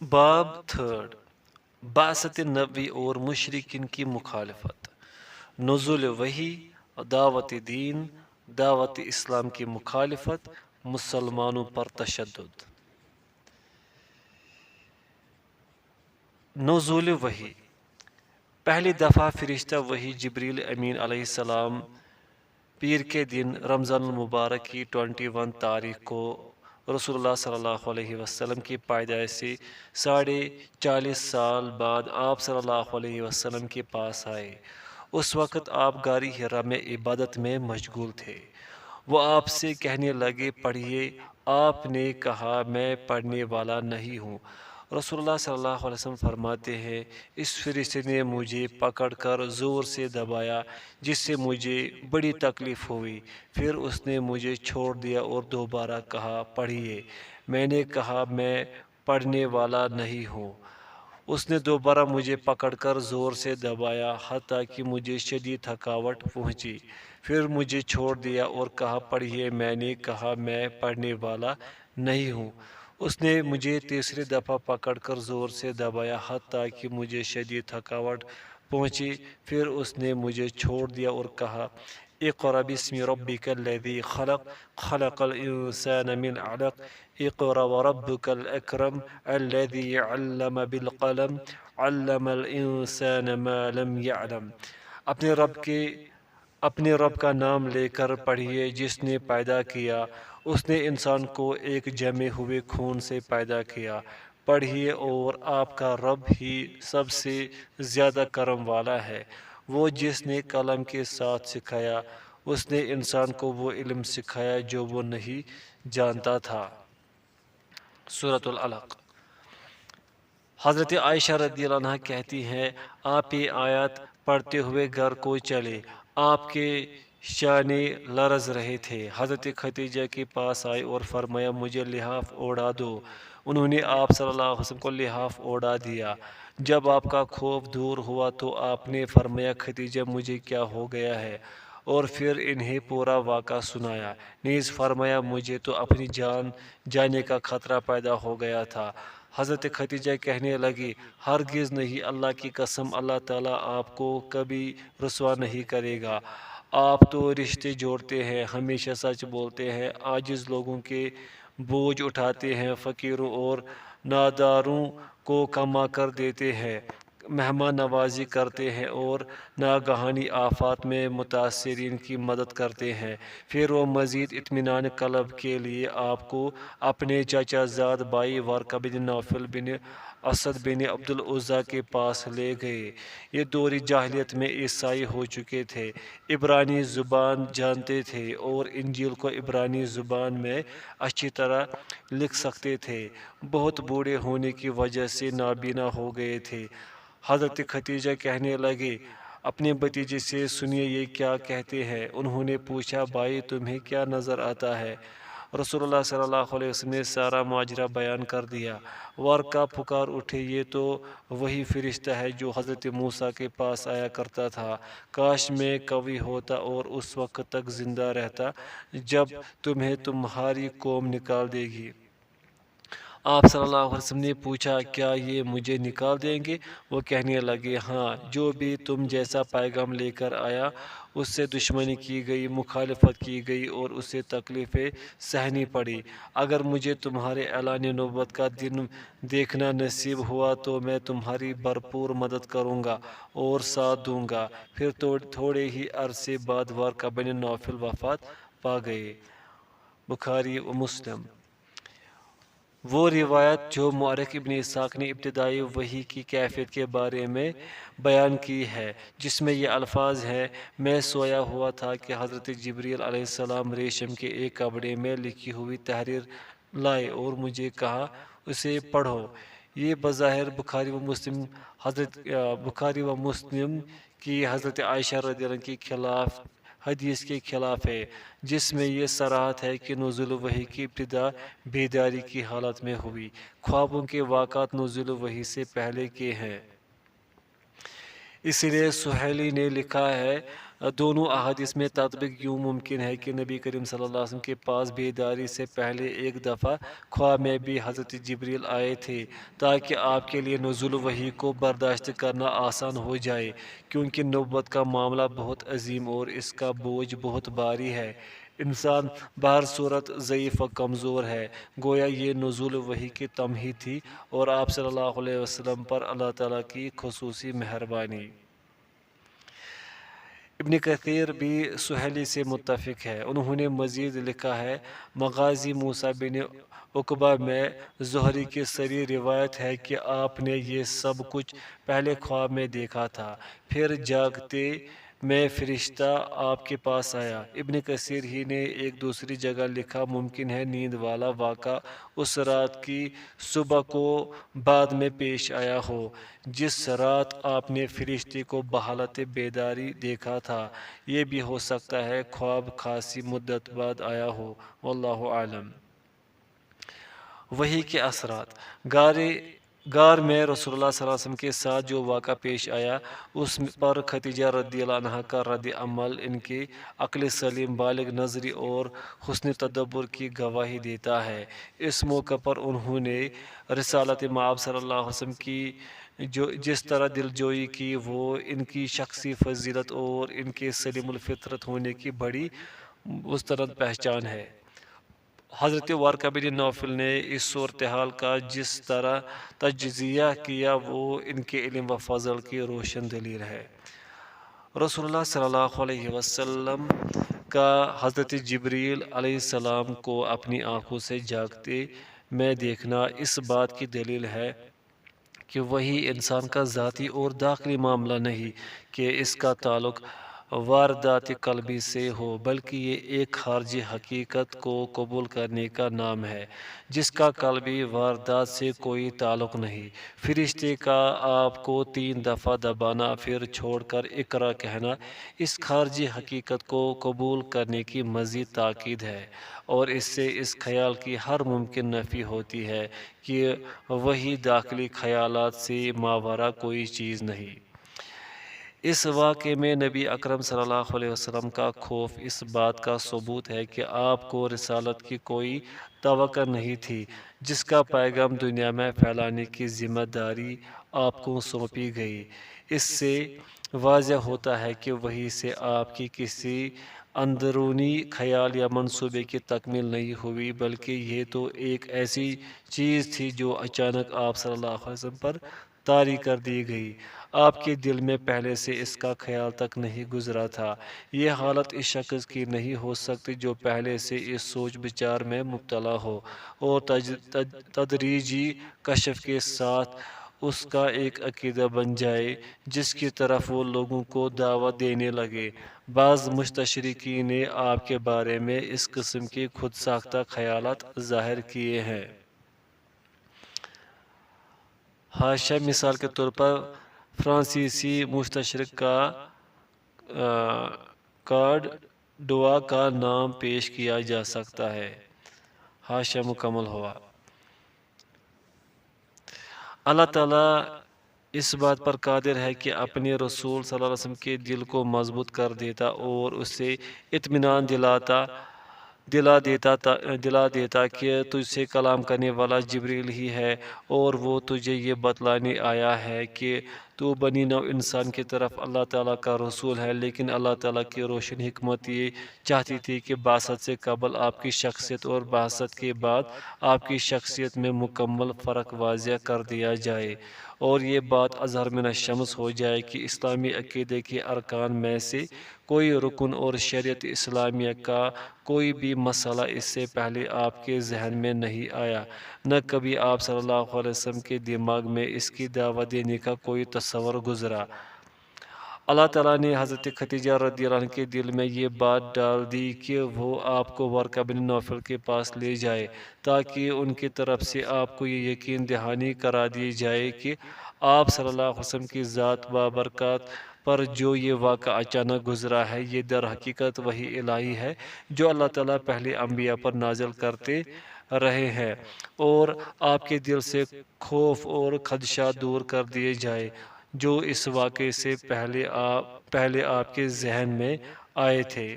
باب تھرڈ، بعثت نبی اور مشرکین کی مخالفت، نزول وحی، دعوت دین، دعوت اسلام کی مخالفت، مسلمانوں پر تشدد۔ نزول وحی، پہلی دفعہ فرشتہ وحی جبریل امین علیہ السلام پیر کے دن رمضان المبارک کی 21 تاریخ کو رسول اللہ صلی اللہ علیہ وسلم کی پیدائش سے 40.5 سال بعد آپ صلی اللہ علیہ وسلم کے پاس آئے۔ اس وقت آپ غار حرا میں عبادت میں مشغول تھے۔ وہ آپ سے کہنے لگے پڑھیے۔ آپ نے کہا میں پڑھنے والا نہیں ہوں۔ رسول اللہ صلی اللہ علیہ وسلم فرماتے ہیں اس فرشتے نے مجھے پکڑ کر زور سے دبایا جس سے مجھے بڑی تکلیف ہوئی، پھر اس نے مجھے چھوڑ دیا اور دوبارہ کہا پڑھیے۔ میں نے کہا میں پڑھنے والا نہیں ہوں۔ اس نے دوبارہ مجھے پکڑ کر زور سے دبایا حتیٰ کہ مجھے شدید تھکاوٹ پہنچی، پھر مجھے چھوڑ دیا اور کہا پڑھیے۔ میں نے کہا میں پڑھنے والا نہیں ہوں۔ اس نے مجھے تیسری دفعہ پکڑ کر زور سے دبایا حتیٰ کہ مجھے شدید تھکاوٹ پہنچی، پھر اس نے مجھے چھوڑ دیا اور کہا اقرأ بسم ربک الذی خلق، خلق الانسان من علق، اقرأ وربک الاکرم الذی علم بالقلم، علم الانسان ما لم يعلم۔ اپنے رب کا نام لے کر پڑھیے جس نے پیدا کیا، اس نے انسان کو ایک جمے ہوئے خون سے پیدا کیا۔ پڑھیے اور آپ کا رب ہی سب سے زیادہ کرم والا ہے، وہ جس نے قلم کے ساتھ سکھایا، اس نے انسان کو وہ علم سکھایا جو وہ نہیں جانتا تھا۔ سورۃ العلق۔ حضرت عائشہ رضی اللہ عنہ کہتی ہیں آپ یہ آیات پڑھتے ہوئے گھر کو چلے، آپ کے شانے لرز رہے تھے۔ حضرت خدیجہ کے پاس آئے اور فرمایا مجھے لحاف اوڑھا دو۔ انہوں نے آپ صلی اللہ علیہ وسلم کو لحاف اوڑھا دیا۔ جب آپ کا خوف دور ہوا تو آپ نے فرمایا خدیجہ مجھے کیا ہو گیا ہے، اور پھر انہیں پورا واقعہ سنایا۔ نیز فرمایا مجھے تو اپنی جان جانے کا خطرہ پیدا ہو گیا تھا۔ حضرت خدیجہ کہنے لگی ہرگز نہیں، اللہ کی قسم اللہ تعالیٰ آپ کو کبھی رسوا نہیں کرے گا۔ آپ تو رشتے جوڑتے ہیں، ہمیشہ سچ بولتے ہیں، عاجز لوگوں کے بوجھ اٹھاتے ہیں، فقیروں اور ناداروں کو کما کر دیتے ہیں، مہمان نوازی کرتے ہیں اور ناگہانی آفات میں متاثرین کی مدد کرتے ہیں۔ پھر وہ مزید اطمینان قلب کے لیے آپ کو اپنے چچا زاد بھائی ورقہ بن نوفل بن اسد بن عبد العزیٰ کے پاس لے گئے۔ یہ دور جاہلیت میں عیسائی ہو چکے تھے، عبرانی زبان جانتے تھے اور انجیل کو عبرانی زبان میں اچھی طرح لکھ سکتے تھے، بہت بوڑھے ہونے کی وجہ سے نابینا ہو گئے تھے۔ حضرت خدیجہ کہنے لگے اپنے بھتیجے سے سنیے یہ کیا کہتے ہیں۔ انہوں نے پوچھا بھائی تمہیں کیا نظر آتا ہے؟ رسول اللہ صلی اللہ علیہ وسلم نے سارا ماجرا بیان کر دیا۔ ورقہ پکار اٹھے یہ تو وہی فرشتہ ہے جو حضرت موسیٰ کے پاس آیا کرتا تھا، کاش میں کوئی ہوتا اور اس وقت تک زندہ رہتا جب تمہیں تمہاری قوم نکال دے گی۔ آپ صلی اللہ علیہ وسلم نے پوچھا کیا یہ مجھے نکال دیں گے؟ وہ کہنے لگے ہاں، جو بھی تم جیسا پیغام لے کر آیا اس سے دشمنی کی گئی، مخالفت کی گئی اور اسے تکلیفیں سہنی پڑی۔ اگر مجھے تمہارے اعلان نبوت کا دن دیکھنا نصیب ہوا تو میں تمہاری بھرپور مدد کروں گا اور ساتھ دوں گا۔ پھر تھوڑے ہی عرصے بعد ورقہ بن نوفل وفات پا گئے۔ بخاری و مسلم۔ وہ روایت جو مورخ ابن اسحاق نے ابتدائی وحی کی کیفیت کے بارے میں بیان کی ہے، جس میں یہ الفاظ ہیں میں سویا ہوا تھا کہ حضرت جبریل علیہ السلام ریشم کے ایک کپڑے میں لکھی ہوئی تحریر لائے اور مجھے کہا اسے پڑھو۔ یہ بظاہر بخاری و مسلم کی حضرت عائشہ رضی اللہ عنہ کی خلاف حدیث کے خلاف ہے، جس میں یہ صراحت ہے کہ نزول وحی کی ابتدا بیداری کی حالت میں ہوئی۔ خوابوں کے واقعات نزول وحی سے پہلے کے ہیں۔ اس لیے سہیلی نے لکھا ہے دونوں احادیث میں تطبیق یوں ممکن ہے کہ نبی کریم صلی اللہ علیہ وسلم کے پاس بیداری سے پہلے ایک دفعہ خواب میں بھی حضرت جبریل آئے تھے تاکہ آپ کے لیے نزول وحی کو برداشت کرنا آسان ہو جائے، کیونکہ نبوت کا معاملہ بہت عظیم اور اس کا بوجھ بہت بھاری ہے۔ انسان بہر صورت ضعیف و کمزور ہے، گویا یہ نزول وحی کی تمہید تھی اور آپ صلی اللہ علیہ وسلم پر اللہ تعالیٰ کی خصوصی مہربانی۔ ابن کثیر بھی سہیلی سے متفق ہے۔ انہوں نے مزید لکھا ہے، مغازی موسیٰ بن عقبہ میں زہری کی صریح روایت ہے کہ آپ نے یہ سب کچھ پہلے خواب میں دیکھا تھا، پھر جاگتے میں فرشتہ آپ کے پاس آیا۔ ابن کثیر ہی نے ایک دوسری جگہ لکھا، ممکن ہے نیند والا واقعہ اس رات کی صبح کو بعد میں پیش آیا ہو جس رات آپ نے فرشتے کو بحالت بیداری دیکھا تھا، یہ بھی ہو سکتا ہے خواب خاصی مدت بعد آیا ہو، واللہ عالم۔ وحی کے اثرات۔ غار میں رسول اللہ صلی اللہ علیہ وسلم کے ساتھ جو واقعہ پیش آیا، اس پر خدیجہ رضی اللہ عنہا کا رد عمل ان کی عقل سلیم، بالغ نظری اور حسن تدبر کی گواہی دیتا ہے۔ اس موقع پر انہوں نے رسالت مآب صلی اللہ علیہ وسلم کی جس طرح دلجوئی کی، وہ ان کی شخصی فضیلت اور ان کے سلیم الفطرت ہونے کی بڑی مستند پہچان ہے۔ حضرت ورقہ بن نوفل نے اس صورتحال کا جس طرح تجزیہ کیا، وہ ان کے علم و فضل کی روشن دلیل ہے۔ رسول اللہ صلی اللہ علیہ وسلم کا حضرت جبریل علیہ السلام کو اپنی آنکھوں سے جاگتے میں دیکھنا اس بات کی دلیل ہے کہ وحی انسان کا ذاتی اور داخلی معاملہ نہیں کہ اس کا تعلق واردات قلبی سے ہو، بلکہ یہ ایک خارجی حقیقت کو قبول کرنے کا نام ہے جس کا قلبی واردات سے کوئی تعلق نہیں۔ فرشتے کا آپ کو 3 دفعہ دبانا پھر چھوڑ کر اقرا کہنا اس خارجی حقیقت کو قبول کرنے کی مزید تاکید ہے، اور اس سے اس خیال کی ہر ممکن نفی ہوتی ہے کہ وحی داخلی خیالات سے ماورا کوئی چیز نہیں۔ اس واقعے میں نبی اکرم صلی اللہ علیہ وسلم کا خوف اس بات کا ثبوت ہے کہ آپ کو رسالت کی کوئی توقع نہیں تھی، جس کا پیغام دنیا میں پھیلانے کی ذمہ داری آپ کو سونپی گئی۔ اس سے واضح ہوتا ہے کہ وحی سے آپ کی کسی اندرونی خیال یا منصوبے کی تکمیل نہیں ہوئی، بلکہ یہ تو ایک ایسی چیز تھی جو اچانک آپ صلی اللہ علیہ وسلم پر طاری کر دی گئی۔ آپ کے دل میں پہلے سے اس کا خیال تک نہیں گزرا تھا۔ یہ حالت اس شخص کی نہیں ہو سکتی جو پہلے سے اس سوچ بچار میں مبتلا ہو اور تدریجی کشف کے ساتھ اس کا ایک عقیدہ بن جائے جس کی طرف وہ لوگوں کو دعوت دینے لگے۔ بعض مستشرقین نے آپ کے بارے میں اس قسم کے خود ساختہ خیالات ظاہر کیے ہیں۔ حاشیہ: مثال کے طور پر فرانسیسی مستشرق کارڈوا کا نام پیش کیا جا سکتا ہے۔ حاشیہ مکمل ہوا۔ اللہ تعالیٰ اس بات پر قادر ہے کہ اپنے رسول صلی اللہ علیہ وسلم کے دل کو مضبوط کر دیتا اور اسے اطمینان دلا دیتا کہ تجھ سے کلام کرنے والا جبریل ہی ہے، اور وہ تجھے یہ بتلانے آیا ہے کہ تو بنی نوع انسان کی طرف اللہ تعالیٰ کا رسول ہے۔ لیکن اللہ تعالیٰ کی روشن حکمت یہ چاہتی تھی کہ بعثت سے قبل آپ کی شخصیت اور بعثت کے بعد آپ کی شخصیت میں مکمل فرق واضح کر دیا جائے، اور یہ بات اظہر من الشمس ہو جائے کہ اسلامی عقیدے کے ارکان میں سے کوئی رکن اور شریعت اسلامیہ کا کوئی بھی مسئلہ اس سے پہلے آپ کے ذہن میں نہیں آیا، نہ کبھی آپ صلی اللہ علیہ وسلم کے دماغ میں اس کی دعوت دینے کا کوئی تصور گزرا۔ اللہ تعالیٰ نے حضرت خدیجہ رضی اللہ عنہ کے دل میں یہ بات ڈال دی کہ وہ آپ کو ورقہ بن نوفل کے پاس لے جائے تاکہ ان کی طرف سے آپ کو یہ یقین دہانی کرا دی جائے کہ آپ صلی اللہ علیہ وسلم کی ذات بابرکات پر جو یہ واقعہ اچانک گزرا ہے، یہ در حقیقت وحی الہی ہے جو اللہ تعالیٰ پہلے انبیاء پر نازل کرتے رہے ہیں، اور آپ کے دل سے خوف اور خدشات دور کر دیے جائے۔ جو اس واقعے سے پہلے آپ کے ذہن میں آئے تھے۔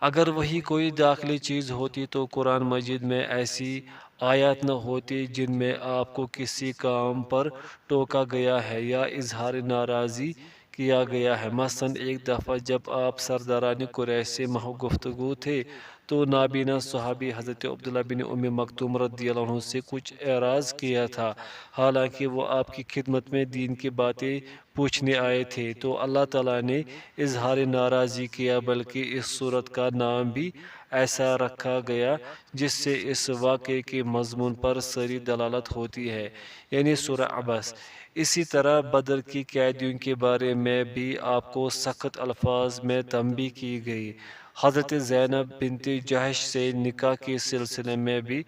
اگر وہی کوئی داخلی چیز ہوتی تو قرآن مجید میں ایسی آیات نہ ہوتی جن میں آپ کو کسی کام پر ٹوکا گیا ہے یا اظہار ناراضی کیا گیا ہے۔ مثلاً ایک دفعہ جب آپ سرداران قریش سے گفتگو تھے تو نابینا صحابی حضرت عبداللہ بن ام مکتوم رضی اللہ عنہ سے کچھ اعراض کیا تھا، حالانکہ وہ آپ کی خدمت میں دین کی باتیں پوچھنے آئے تھے، تو اللہ تعالیٰ نے اظہار ناراضی کیا، بلکہ اس صورت کا نام بھی ایسا رکھا گیا جس سے اس واقعے کے مضمون پر سری دلالت ہوتی ہے، یعنی سورہ عبس۔ اسی طرح بدر کی قیدیوں کے بارے میں بھی آپ کو سخت الفاظ میں تنبیہ کی گئی۔ حضرت زینب بنت جحش سے نکاح کے سلسلے میں بھی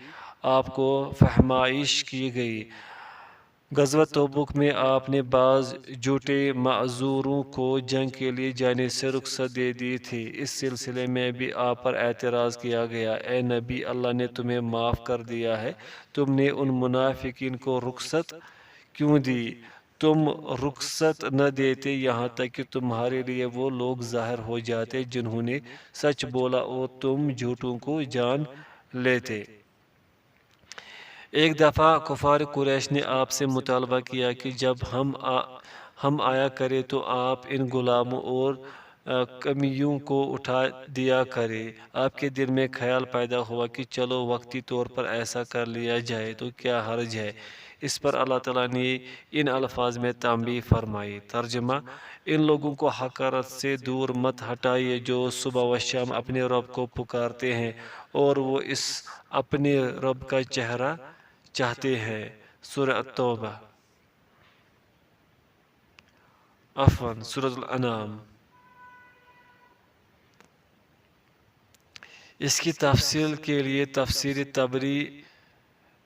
آپ کو فہمائش کی گئی۔ غزوہ تبوک میں آپ نے بعض جھوٹے معذوروں کو جنگ کے لیے جانے سے رخصت دے دی تھی۔ اس سلسلے میں بھی آپ پر اعتراض کیا گیا، اے نبی، اللہ نے تمہیں معاف کر دیا ہے، تم نے ان منافقین کو رخصت کیوں دی؟ تم رخصت نہ دیتے یہاں تک کہ تمہارے لیے وہ لوگ ظاہر ہو جاتے جنہوں نے سچ بولا اور تم جھوٹوں کو جان لیتے۔ ایک دفعہ کفار قریش نے آپ سے مطالبہ کیا کہ جب ہم آیا کرے تو آپ ان غلاموں اور کمیوں کو اٹھا دیا کرے۔ آپ کے دل میں خیال پیدا ہوا کہ چلو وقتی طور پر ایسا کر لیا جائے تو کیا حرج ہے۔ اس پر اللہ تعالیٰ نے ان الفاظ میں تنبیہ فرمائی۔ ترجمہ: ان لوگوں کو حقارت سے دور مت ہٹائیے جو صبح و شام اپنے رب کو پکارتے ہیں اور وہ اس اپنے رب کا چہرہ چاہتے ہیں۔ سورہ التوبہ، سورہ الانعام۔ اس کی تفصیل کے لیے تفسیر طبری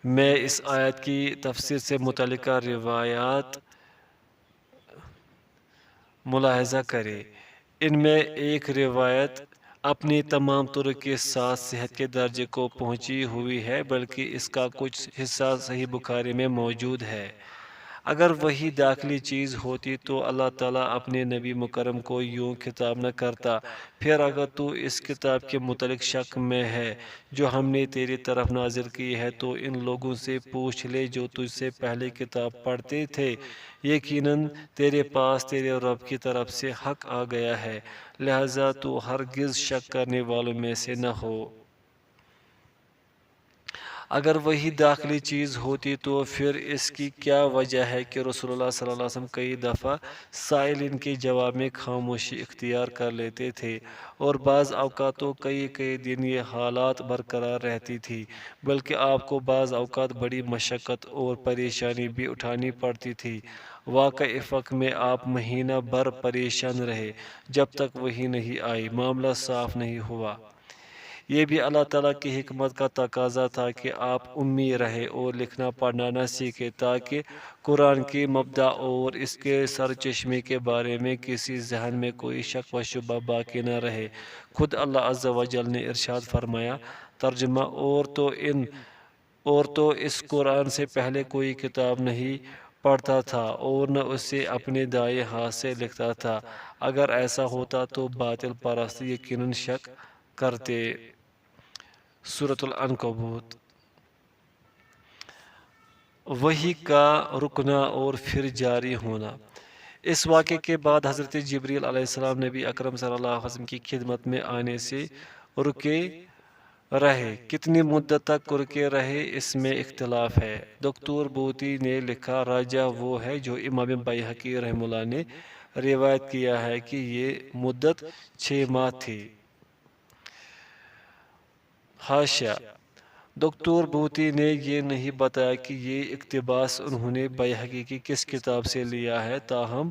میں اس آیت کی تفسیر سے متعلقہ روایات ملاحظہ کریں۔ ان میں ایک روایت اپنی تمام طرق کے ساتھ صحت کے درجے کو پہنچی ہوئی ہے، بلکہ اس کا کچھ حصہ صحیح بخاری میں موجود ہے۔ اگر وہی داخلی چیز ہوتی تو اللہ تعالیٰ اپنے نبی مکرم کو یوں خطاب نہ کرتا، پھر اگر تو اس کتاب کے متعلق شک میں ہے جو ہم نے تیری طرف نازل کی ہے تو ان لوگوں سے پوچھ لے جو تجھ سے پہلے کتاب پڑھتے تھے، یقیناً تیرے پاس تیرے رب کی طرف سے حق آ گیا ہے، لہذا تو ہرگز شک کرنے والوں میں سے نہ ہو۔ اگر وہی داخلی چیز ہوتی تو پھر اس کی کیا وجہ ہے کہ رسول اللہ صلی اللہ علیہ وسلم کئی دفعہ سائلین کے جواب میں خاموشی اختیار کر لیتے تھے، اور بعض اوقات تو کئی دن یہ حالات برقرار رہتی تھی، بلکہ آپ کو بعض اوقات بڑی مشقت اور پریشانی بھی اٹھانی پڑتی تھی۔ واقعہ افق میں آپ مہینہ بھر پریشان رہے جب تک وحی نہیں آئی، معاملہ صاف نہیں ہوا۔ یہ بھی اللہ تعالیٰ کی حکمت کا تقاضا تھا کہ آپ امی رہے اور لکھنا پڑھنا نہ سیکھے تاکہ قرآن کی مبدا اور اس کے سرچشمے کے بارے میں کسی ذہن میں کوئی شک و شبہ باقی نہ رہے۔ خود اللہ عز و جل نے ارشاد فرمایا۔ ترجمہ: اور تو اس قرآن سے پہلے کوئی کتاب نہیں پڑھتا تھا اور نہ اسے اپنے دائیں ہاتھ سے لکھتا تھا، اگر ایسا ہوتا تو باطل پرست یقیناً شک کرتے۔ سورۃ العنکبوت۔ وحی کا رکنا اور پھر جاری ہونا۔ اس واقعے کے بعد حضرت جبریل علیہ السلام نبی اکرم صلی اللہ علیہ وسلم کی خدمت میں آنے سے رکے رہے۔ کتنی مدت تک رکے رہے اس میں اختلاف ہے۔ دکتور بوتی نے لکھا، راجہ وہ ہے جو امام بیہقی رحمہ اللہ نے روایت کیا ہے کہ یہ مدت 6 ماہ تھی۔ حاشیہ: دکتور بوتی نے یہ نہیں بتایا کہ یہ اقتباس انہوں نے بیہقی کی کس کتاب سے لیا ہے، تاہم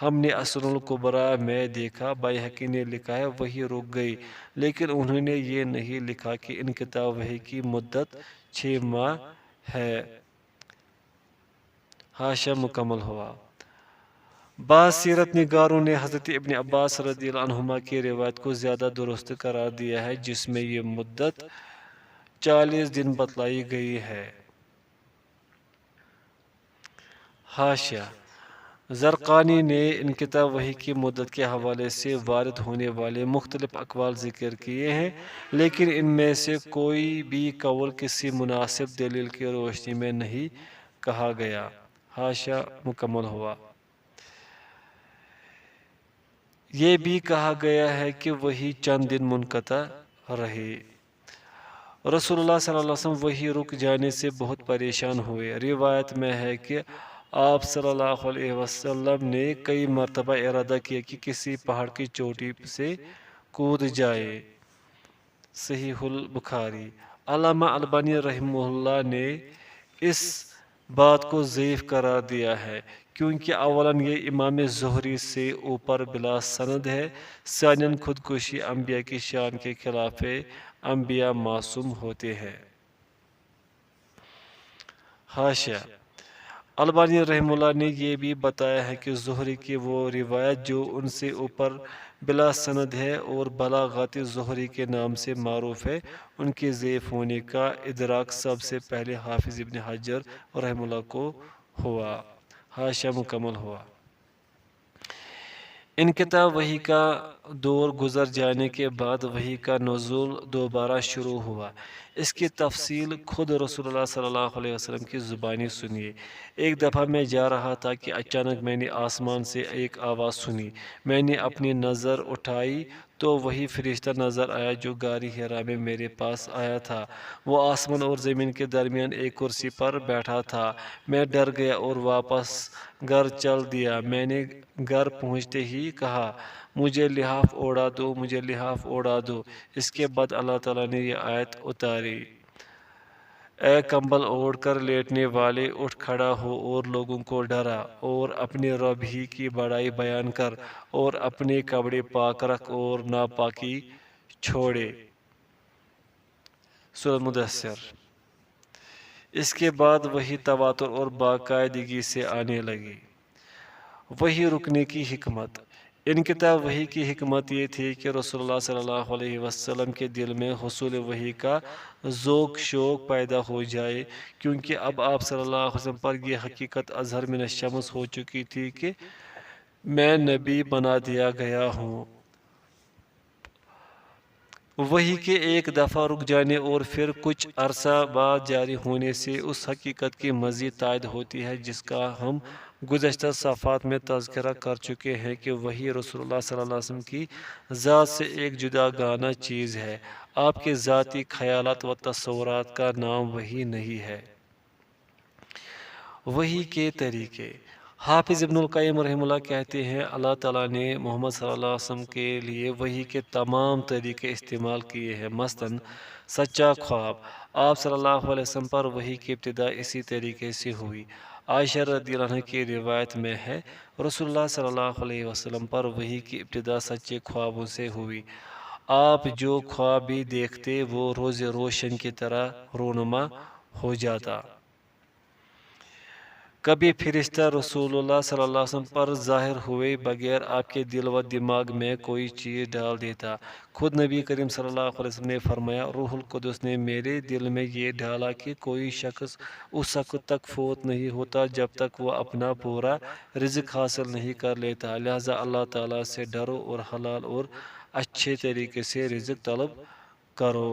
ہم نے السنن الکبریٰ میں دیکھا بیہقی نے لکھا ہے وحی رک گئی، لیکن انہوں نے یہ نہیں لکھا کہ ان کتاب وحی کی مدت 6 ماہ ہے۔ حاشیہ مکمل ہوا۔ بعض سیرت نگاروں نے حضرت ابن عباس رضی اللہ عنہما کی روایت کو زیادہ درست قرار دیا ہے، جس میں یہ مدت 40 دن بتلائی گئی ہے۔ حاشیہ: زرقانی نے انقطاع وحی کی مدت کے حوالے سے وارد ہونے والے مختلف اقوال ذکر کیے ہیں، لیکن ان میں سے کوئی بھی قول کسی مناسب دلیل کی روشنی میں نہیں کہا گیا۔ حاشیہ مکمل ہوا۔ یہ بھی کہا گیا ہے کہ وحی چند دن منقطع رہی۔ رسول اللہ صلی اللہ علیہ وسلم وحی رک جانے سے بہت پریشان ہوئے۔ روایت میں ہے کہ آپ صلی اللہ علیہ وسلم نے کئی مرتبہ ارادہ کیا کہ کسی پہاڑ کی چوٹی سے کود جائے۔ صحیح البخاری۔ علامہ البانی رحمہ اللہ نے اس بات کو ضعیف قرار دیا ہے، کیونکہ اولاً یہ امام زہری سے اوپر بلا سند ہے، ثانیاً خودکشی انبیاء کی شان کے خلاف ہے، انبیاء معصوم ہوتے ہیں۔ حاشیہ البانی رحمہ اللہ نے یہ بھی بتایا ہے کہ زہری کی وہ روایت جو ان سے اوپر بلا سند ہے اور بلاغات زہری کے نام سے معروف ہے، ان کے ضعیف ہونے کا ادراک سب سے پہلے حافظ ابن حجر رحمہ اللہ کو ہوا۔ حاشیہ مکمل ہوا۔ انقطاع وحی کا دور گزر جانے کے بعد وحی کا نزول دوبارہ شروع ہوا۔ اس کی تفصیل خود رسول اللہ صلی اللہ علیہ وسلم کی زبانی سنیے۔ ایک دفعہ میں جا رہا تھا کہ اچانک میں نے آسمان سے ایک آواز سنی۔ میں نے اپنی نظر اٹھائی تو وہی فرشتہ نظر آیا جو غار حرا میں میرے پاس آیا تھا۔ وہ آسمان اور زمین کے درمیان ایک کرسی پر بیٹھا تھا۔ میں ڈر گیا اور واپس گھر چل دیا۔ میں نے گھر پہنچتے ہی کہا، مجھے لحاف اوڑھا دو، مجھے لحاف اوڑھا دو۔ اس کے بعد اللہ تعالیٰ نے یہ آیت اتاری، اے کمبل اوڑھ کر لیٹنے والے، اٹھ کھڑا ہو اور لوگوں کو ڈرا اور اپنے رب ہی کی بڑائی بیان کر اور اپنے کپڑے پاک رکھ اور ناپاکی چھوڑے۔ سورۃ مدثر۔ اس کے بعد وحی تواتر اور باقاعدگی سے آنے لگی۔ وحی رکنے کی حکمت۔ انقطاع وحی کی حکمت یہ تھی کہ رسول اللہ صلی اللہ علیہ وسلم کے دل میں حصول وحی کا ذوق شوق پیدا ہو جائے، کیونکہ اب آپ صلی اللہ علیہ وسلم پر یہ حقیقت اظہر من الشمس ہو چکی تھی کہ میں نبی بنا دیا گیا ہوں۔ وحی کے ایک دفعہ رک جانے اور پھر کچھ عرصہ بعد جاری ہونے سے اس حقیقت کی مزید تائید ہوتی ہے جس کا ہم گزشتہ صفحات میں تذکرہ کر چکے ہیں کہ وحی رسول اللہ صلی اللہ علیہ وسلم کی ذات سے ایک جداگانہ چیز ہے۔ آپ کے ذاتی خیالات و تصورات کا نام وحی نہیں ہے۔ وحی کے طریقے۔ حافظ ابن القیم رحمہ اللہ کہتے ہیں، اللہ تعالیٰ نے محمد صلی اللہ علیہ وسلم کے لیے وحی کے تمام طریقے استعمال کیے ہیں۔ مثلاً سچا خواب۔ آپ صلی اللہ علیہ وسلم پر وحی کی ابتدا اسی طریقے سے ہوئی۔ عائشہ رضی اللہ عنہ کی روایت میں ہے، رسول اللہ صلی اللہ علیہ وسلم پر وحی کی ابتدا سچے خوابوں سے ہوئی۔ آپ جو خواب بھی دیکھتے وہ روز روشن کی طرح رونما ہو جاتا۔ کبھی فرشتہ رسول اللہ صلی اللہ علیہ وسلم پر ظاہر ہوئے بغیر آپ کے دل و دماغ میں کوئی چیز ڈال دیتا۔ خود نبی کریم صلی اللہ علیہ وسلم نے فرمایا، روح القدس نے میرے دل میں یہ ڈالا کہ کوئی شخص اس وقت تک فوت نہیں ہوتا جب تک وہ اپنا پورا رزق حاصل نہیں کر لیتا، لہذا اللہ تعالیٰ سے ڈرو اور حلال اور اچھے طریقے سے رزق طلب کرو۔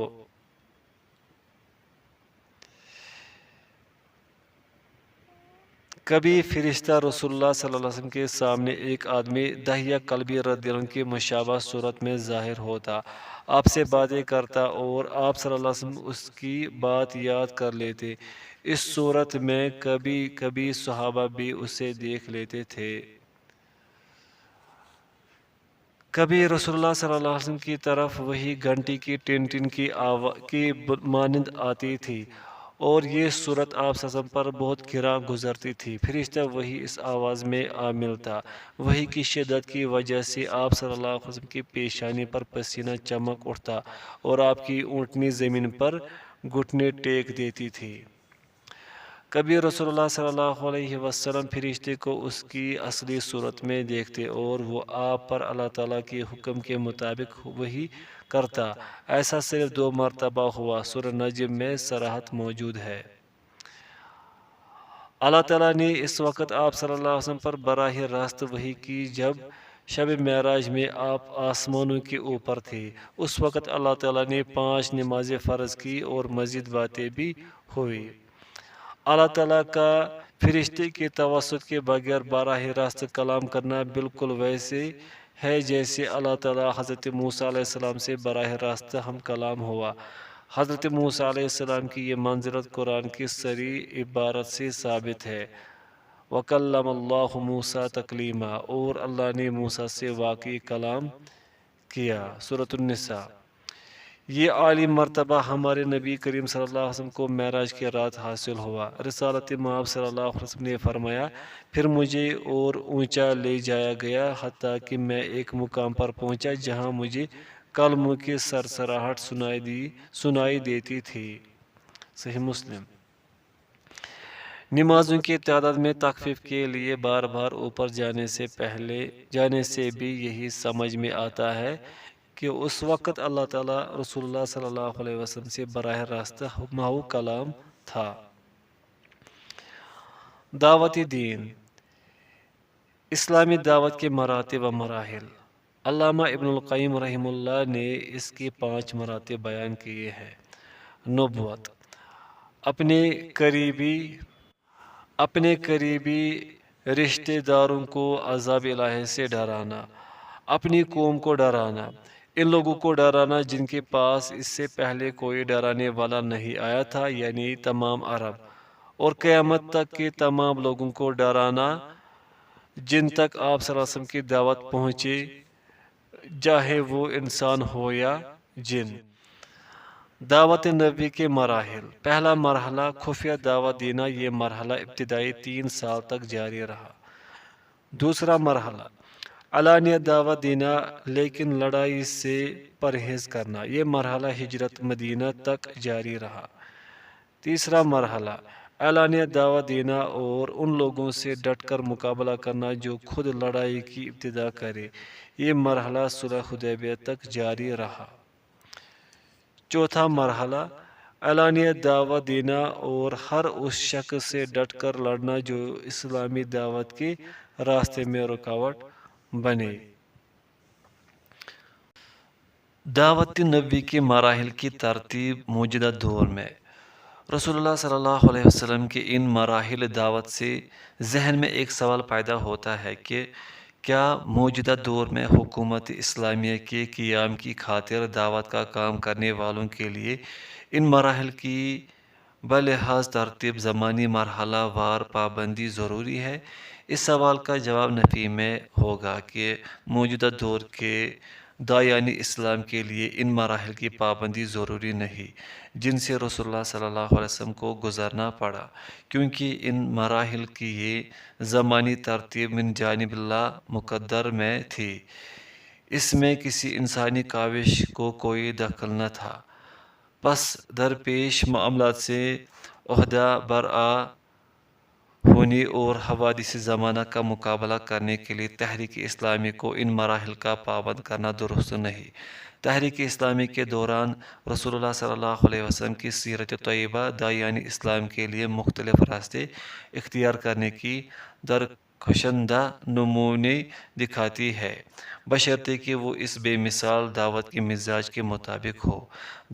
کبھی فرشتہ رسول اللہ صلی اللہ علیہ وسلم کے سامنے ایک آدمی دحیہ کلبی رضی اللہ عنہ کی مشابہ صورت میں ظاہر ہوتا، آپ سے باتیں کرتا اور آپ صلی اللہ علیہ وسلم اس کی بات یاد کر لیتے۔ اس صورت میں کبھی کبھی صحابہ بھی اسے دیکھ لیتے تھے۔ کبھی رسول اللہ صلی اللہ علیہ وسلم کی طرف وہی گھنٹی کی ٹن ٹن کی مانند آتی تھی اور یہ صورت آپ صلی اللہ علیہ وسلم پر بہت گراں گزرتی تھی۔ فرشتہ وہی اس آواز میں آ ملتا۔ وحی کی شدت کی وجہ سے آپ صلی اللہ علیہ وسلم کی پیشانی پر پسینہ چمک اٹھتا اور آپ کی اونٹنی زمین پر گھٹنے ٹیک دیتی تھی۔ کبھی رسول اللہ صلی اللہ علیہ وسلم فرشتے کو اس کی اصلی صورت میں دیکھتے اور وہ آپ پر اللہ تعالیٰ کے حکم کے مطابق وحی کرتا۔ ایسا صرف 2 مرتبہ ہوا۔ سورہ نجم میں صراحت موجود ہے۔ اللہ تعالیٰ نے اس وقت آپ صلی اللہ علیہ وسلم پر براہ راست وحی کی جب شب معراج میں آپ آسمانوں کے اوپر تھے۔ اس وقت اللہ تعالیٰ نے 5 نمازیں فرض کی اور مزید باتیں بھی ہوئی۔ اللہ تعالیٰ کا فرشتے کے توسط کے بغیر براہ راست کلام کرنا بالکل ویسے ہے جیسے اللہ تعالیٰ حضرت موسیٰ علیہ السلام سے براہ راست ہم کلام ہوا۔ حضرت موسیٰ علیہ السلام کی یہ منزلت قرآن کی صریح عبارت سے ثابت ہے۔ وَكَلَّمَ اللَّهُ مُوسَىٰ تَكْلِيمًا، اور اللہ نے موسیٰ سے واقعی کلام کیا۔ سورۃ النساء۔ یہ عالی مرتبہ ہمارے نبی کریم صلی اللہ علیہ وسلم کو معراج کی رات حاصل ہوا۔ رسالت مآب صلی اللہ علیہ وسلم نے فرمایا، پھر مجھے اور اونچا لے جایا گیا حتیٰ کہ میں ایک مقام پر پہنچا جہاں مجھے کلموں کی سرسراہٹ سنائی دیتی تھی۔ صحیح مسلم۔ نمازوں کی تعداد میں تخفیف کے لیے بار بار اوپر جانے سے بھی یہی سمجھ میں آتا ہے کہ اس وقت اللہ تعالیٰ رسول اللہ صلی اللہ علیہ وسلم سے براہ راست محو کلام تھا۔ دعوت دین، اسلامی دعوت کے مراتب و مراحل۔ علامہ ابن القیم رحمہ اللہ نے اس کے 5 مراتب بیان کیے ہیں۔ نبوت، اپنے قریبی رشتہ داروں کو عذاب الہی سے ڈرانا، اپنی قوم کو ڈرانا، ان لوگوں کو ڈرانا جن کے پاس اس سے پہلے کوئی ڈرانے والا نہیں آیا تھا، یعنی تمام عرب، اور قیامت تک کے تمام لوگوں کو ڈرانا جن تک آپ صلی اللہ علیہ وسلم کی دعوت پہنچے، چاہے وہ انسان ہو یا جن۔ دعوت نبی کے مراحل۔ پہلا مرحلہ خفیہ دعوت دینا، یہ مرحلہ ابتدائی 3 سال تک جاری رہا۔ دوسرا مرحلہ علانیہ دعوت دینا لیکن لڑائی سے پرہیز کرنا، یہ مرحلہ ہجرت مدینہ تک جاری رہا۔ تیسرا مرحلہ اعلانیہ دعوت دینا اور ان لوگوں سے ڈٹ کر مقابلہ کرنا جو خود لڑائی کی ابتدا کرے، یہ مرحلہ صلح حدیبیہ تک جاری رہا۔ چوتھا مرحلہ اعلانیہ دعوت دینا اور ہر اس شخص سے ڈٹ کر لڑنا جو اسلامی دعوت کے راستے میں رکاوٹ بنے۔ دعوت نبی کے مراحل کی ترتیب موجودہ دور میں۔ رسول اللہ صلی اللہ علیہ وسلم کے ان مراحل دعوت سے ذہن میں ایک سوال پیدا ہوتا ہے کہ کیا موجودہ دور میں حکومت اسلامیہ کے قیام کی خاطر دعوت کا کام کرنے والوں کے لیے ان مراحل کی بلحاظ ترتیب زمانی مرحلہ وار پابندی ضروری ہے؟ اس سوال کا جواب نفی میں ہوگا کہ موجودہ دور کے داعیان اسلام کے لیے ان مراحل کی پابندی ضروری نہیں جن سے رسول اللہ صلی اللہ علیہ وسلم کو گزرنا پڑا، کیونکہ ان مراحل کی یہ زمانی ترتیب من جانب اللہ مقدر میں تھی، اس میں کسی انسانی کاوش کو کوئی دخل نہ تھا۔ پس درپیش معاملات سے عہدہ برآ ہونے اور حوادث زمانہ کا مقابلہ کرنے کے لیے تحریک اسلامی کو ان مراحل کا پابند کرنا درست نہیں۔ تحریک اسلامی کے دوران رسول اللہ صلی اللہ علیہ وسلم کی سیرت طیبہ داعیان اسلام کے لیے مختلف راستے اختیار کرنے کی درخشندہ نمونے دکھاتی ہے، بشرطے کہ وہ اس بے مثال دعوت کے مزاج کے مطابق ہو۔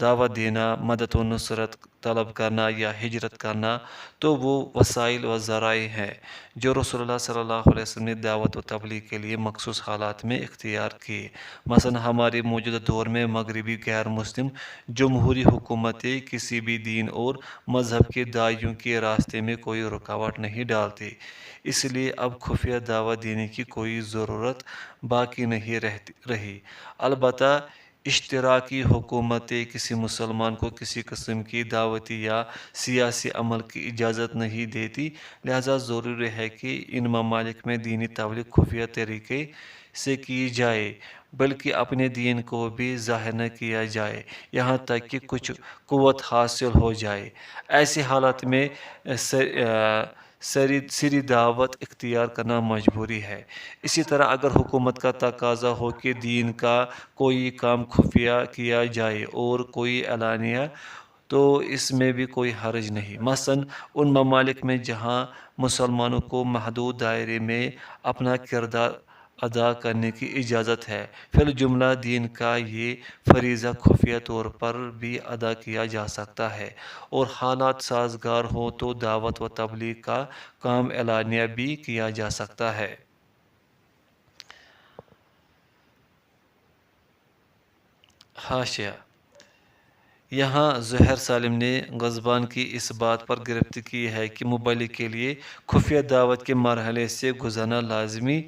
دعوت دینا، مدد و نصرت طلب کرنا یا ہجرت کرنا تو وہ وسائل و ذرائع ہیں جو رسول اللہ صلی اللہ علیہ وسلم نے دعوت و تبلیغ کے لیے مخصوص حالات میں اختیار کیے۔ مثلا ہمارے موجودہ دور میں مغربی غیر مسلم جمہوری حکومتیں کسی بھی دین اور مذہب کے داعیوں کے راستے میں کوئی رکاوٹ نہیں ڈالتی، اس لیے اب خفیہ دعوت دینے کی کوئی ضرورت باقی نہیں رہی۔ البتہ اشتراکی حکومتیں کسی مسلمان کو کسی قسم کی دعوتی یا سیاسی عمل کی اجازت نہیں دیتی، لہذا ضروری ہے کہ ان ممالک میں دینی تبلیغ خفیہ طریقے سے کی جائے، بلکہ اپنے دین کو بھی ظاہر نہ کیا جائے یہاں تک کہ کچھ قوت حاصل ہو جائے۔ ایسے حالات میں سری دعوت اختیار کرنا مجبوری ہے۔ اسی طرح اگر حکومت کا تقاضا ہو کہ دین کا کوئی کام خفیہ کیا جائے اور کوئی اعلانیہ، تو اس میں بھی کوئی حرج نہیں۔ مثلاً ان ممالک میں جہاں مسلمانوں کو محدود دائرے میں اپنا کردار ادا کرنے کی اجازت ہے، فی الجملہ دین کا یہ فریضہ خفیہ طور پر بھی ادا کیا جا سکتا ہے، اور حالات سازگار ہوں تو دعوت و تبلیغ کا کام اعلانیہ بھی کیا جا سکتا ہے۔ حاشیہ: یہاں زہیر سالم نے غضبان کی اس بات پر گرفت کی ہے کہ مبلغ کے لیے خفیہ دعوت کے مرحلے سے گزرنا لازمی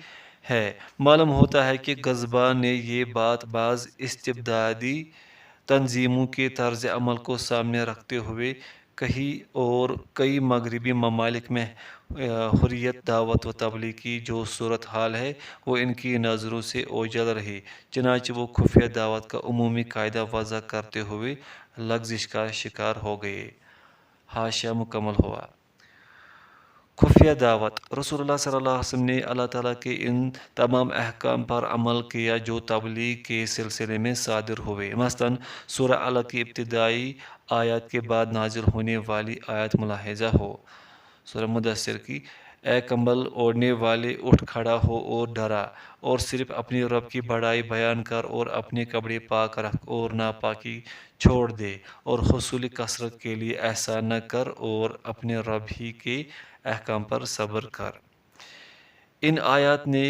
ہے۔ معلوم ہوتا ہے کہ غضبان نے یہ بات بعض استبدادی تنظیموں کے طرز عمل کو سامنے رکھتے ہوئے کہی، اور کئی مغربی ممالک میں حریت دعوت و تبلیغ کی جو صورتحال ہے وہ ان کی نظروں سے اوجھل رہی، چنانچہ وہ خفیہ دعوت کا عمومی قاعدہ وضع کرتے ہوئے لغزش کا شکار ہو گئے۔ حاشیہ مکمل ہوا۔ خفیہ دعوت: رسول اللہ صلی اللہ علیہ وسلم نے اللہ تعالیٰ کے ان تمام احکام پر عمل کیا جو تبلیغ کے سلسلے میں صادر ہوئے۔ مثلاً سورہ علق کی ابتدائی آیات کے بعد نازل ہونے والی آیت ملاحظہ ہو۔ سورہ مدثر کی: اے کمبل اوڑھنے والے، اٹھ کھڑا ہو اور ڈرا، اور صرف اپنے رب کی بڑائی بیان کر اور اپنے کپڑے پاک رکھ اور ناپاکی چھوڑ دے، اور حصول کثرت کے لیے احسان نہ کر اور اپنے رب ہی کے احکام پر صبر کر۔ ان آیات نے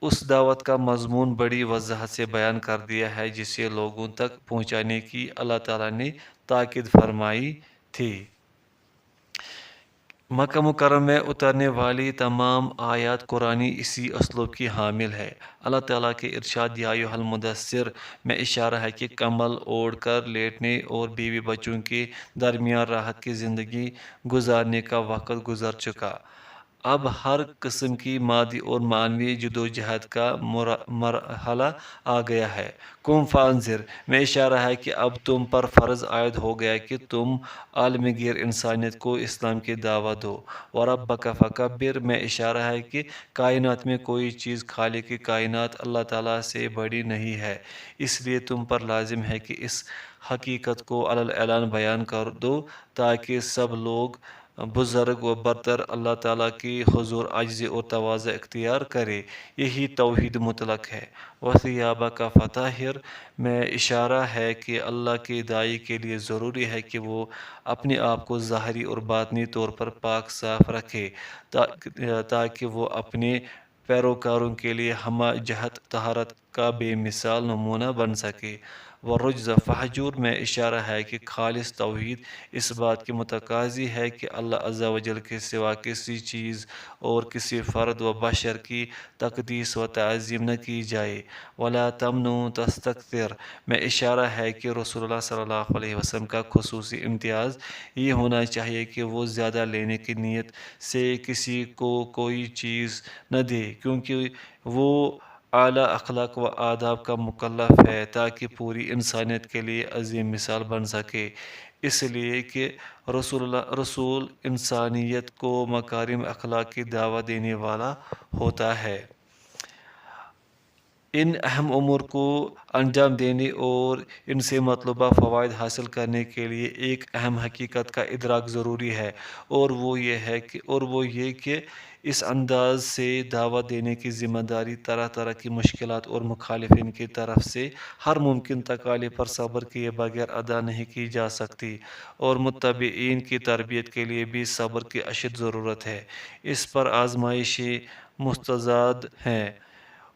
اس دعوت کا مضمون بڑی وضاحت سے بیان کر دیا ہے جسے لوگوں تک پہنچانے کی اللہ تعالیٰ نے تاکید فرمائی تھی۔ مکہ مکرمہ میں اترنے والی تمام آیات قرآنی اسی اسلوب کی حامل ہے۔ اللہ تعالیٰ کے ارشاد یا ایھا المدثر میں اشارہ ہے کہ کمبل اوڑھ کر لیٹنے اور بیوی بچوں کے درمیان راحت کی زندگی گزارنے کا وقت گزر چکا۔ اب ہر قسم کی مادی اور معنوی جدوجہد کا مرحلہ آ گیا ہے۔ قم فانذر میں اشارہ ہے کہ اب تم پر فرض عائد ہو گیا کہ تم عالمگیر انسانیت کو اسلام کی دعوت دو۔ وربک فکبر میں اشارہ ہے کہ کائنات میں کوئی چیز خالق کائنات اللہ تعالیٰ سے بڑی نہیں ہے، اس لیے تم پر لازم ہے کہ اس حقیقت کو علی الاعلان بیان کر دو تاکہ سب لوگ، بزرگ و برتر، اللہ تعالیٰ کی حضور عاجزی اور تواضع اختیار کرے۔ یہی توحید مطلق ہے۔ وثیابک فطہر میں اشارہ ہے کہ اللہ کے داعی کے لیے ضروری ہے کہ وہ اپنے آپ کو ظاہری اور باطنی طور پر پاک صاف رکھے تاکہ وہ اپنے پیروکاروں کے لیے ہمہ جہت طہارت کا بے مثال نمونہ بن سکے۔ والرجز فہجور میں اشارہ ہے کہ خالص توحید اس بات کی متقاضی ہے کہ اللہ عز و جل کے سوا کسی چیز اور کسی فرد و بشر کی تقدیس و تعظیم نہ کی جائے۔ ولا تمنن تستکثر میں اشارہ ہے کہ رسول اللہ صلی اللہ علیہ وسلم کا خصوصی امتیاز یہ ہونا چاہیے کہ وہ زیادہ لینے کی نیت سے کسی کو کوئی چیز نہ دے، کیونکہ وہ اعلیٰ اخلاق و آداب کا مکلف ہے تاکہ پوری انسانیت کے لیے عظیم مثال بن سکے، اس لیے کہ رسول انسانیت کو مکارم اخلاق کی دعوت دینے والا ہوتا ہے۔ ان اہم امور کو انجام دینے اور ان سے مطلوبہ فوائد حاصل کرنے کے لیے ایک اہم حقیقت کا ادراک ضروری ہے، اور وہ یہ کہ اس انداز سے دعوت دینے کی ذمہ داری طرح طرح کی مشکلات اور مخالفین کی طرف سے ہر ممکن تکالیف پر صبر کیے بغیر ادا نہیں کی جا سکتی، اور متبعین کی تربیت کے لیے بھی صبر کی اشد ضرورت ہے۔ اس پر آزمائشیں مستزاد ہیں،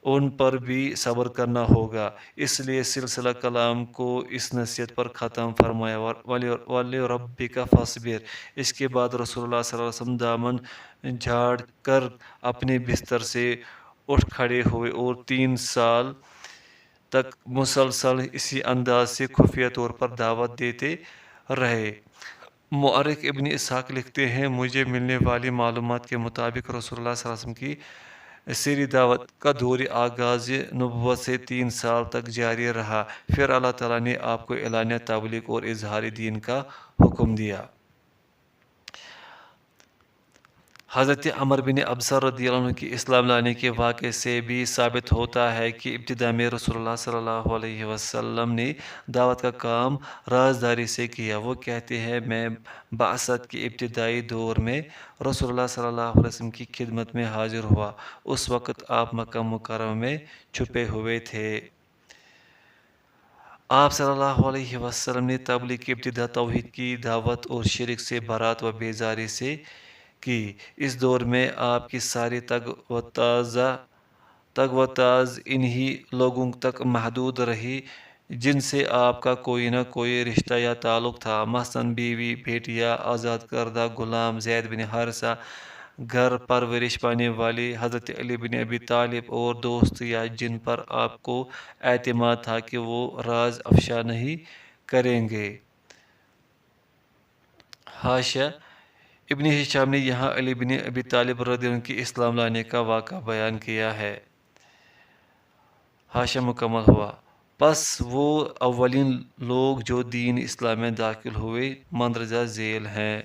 ان پر بھی صبر کرنا ہوگا، اس لیے سلسلہ کلام کو اس نصیحت پر ختم فرمایا وَلِرَبِّكَ فَاصْبِرْ۔ اس کے بعد رسول اللہ صلی اللہ علیہ وسلم دامن جھاڑ کر اپنے بستر سے اٹھ کھڑے ہوئے اور 3 سال تک مسلسل اسی انداز سے خفیہ طور پر دعوت دیتے رہے۔ مورخ ابن اسحاق لکھتے ہیں، مجھے ملنے والی معلومات کے مطابق رسول اللہ صلی اللہ علیہ وسلم کی سری دعوت کا دور آغاز نبوت سے 3 سال تک جاری رہا، پھر اللہ تعالیٰ نے آپ کو اعلانیہ تبلیغ اور اظہار دین کا حکم دیا۔ حضرت عمر بن ابصر رضی اللہ عنہ کی اسلام لانے کے واقعے سے بھی ثابت ہوتا ہے کہ ابتدا میں رسول اللہ صلی اللہ علیہ وسلم نے دعوت کا کام رازداری سے کیا۔ وہ کہتے ہیں میں بعثت کے ابتدائی دور میں رسول اللہ صلی اللہ علیہ وسلم کی خدمت میں حاضر ہوا۔ اس وقت آپ مکہ مکرمہ میں چھپے ہوئے تھے۔ آپ صلی اللہ علیہ وسلم نے تبلیغ کی ابتدا توحید کی دعوت اور شرک سے برات و بیزاری سے کی۔ اس دور میں آپ کی ساری تگ و تاز انہی لوگوں تک محدود رہی جن سے آپ کا کوئی نہ کوئی رشتہ یا تعلق تھا، مثلاً بیوی، بیٹیا، آزاد کردہ غلام زید بن حارثہ، گھر پرورش پانے والی حضرت علی بن ابی طالب، اور دوست یا جن پر آپ کو اعتماد تھا کہ وہ راز افشا نہیں کریں گے۔ حاشیہ: ابن ہشام نے یہاں علی بن ابی طالب رضی اللہ عنہ کی اسلام لانے کا واقعہ بیان کیا ہے۔ حاشیہ مکمل ہوا۔ پس وہ اولین لوگ جو دین اسلام میں داخل ہوئے مندرجہ ذیل ہیں۔